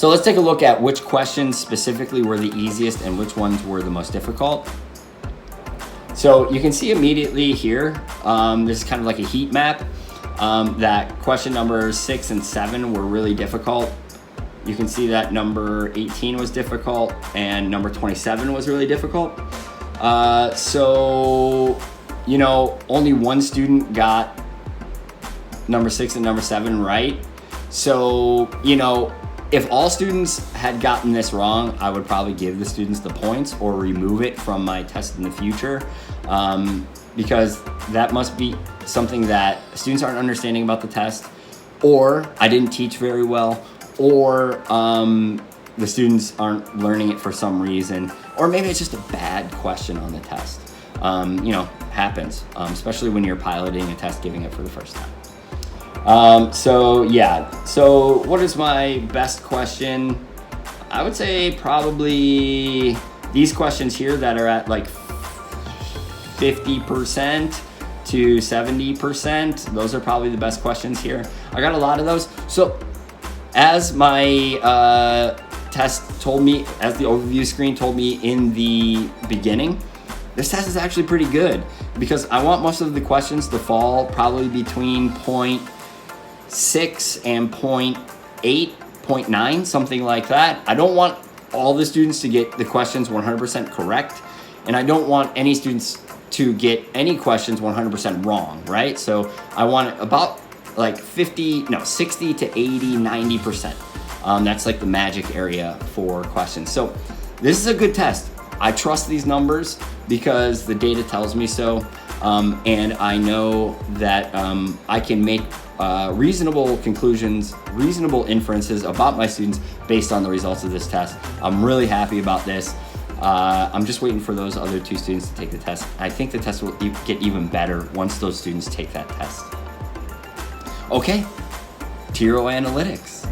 So let's take a look at which questions specifically were the easiest and which ones were the most difficult. So you can see immediately here, this is kind of like a heat map, that question numbers 6 and 7 were really difficult. You can see that number 18 was difficult and number 27 was really difficult. So, you know, only one student got number 6 and number 7 right. So, you know, if all students had gotten this wrong, I would probably give the students the points or remove it from my test in the future, because that must be something that students aren't understanding about the test, or I didn't teach very well, or the students aren't learning it for some reason, or maybe it's just a bad question on the test. You know, happens, especially when you're piloting a test, giving it for the first time. So yeah, so what is my best question? I would say probably these questions here that are at like 50% to 70%. Those are probably the best questions here. I got a lot of those. So as my test told me, as the overview screen told me in the beginning, this test is actually pretty good because I want most of the questions to fall probably between 0.6 and 0.8, 0.9, something like that. I don't want all the students to get the questions 100% correct, and I don't want any students to get any questions 100% wrong, right? So I want about like 60 to 80, 90%. That's like the magic area for questions. So this is a good test. I trust these numbers because the data tells me so, and I know that I can make reasonable conclusions, reasonable inferences about my students based on the results of this test. I'm really happy about this. I'm just waiting for those other 2 students to take the test. I think the test will get even better once those students take that test. Okay, Tiro Analytics.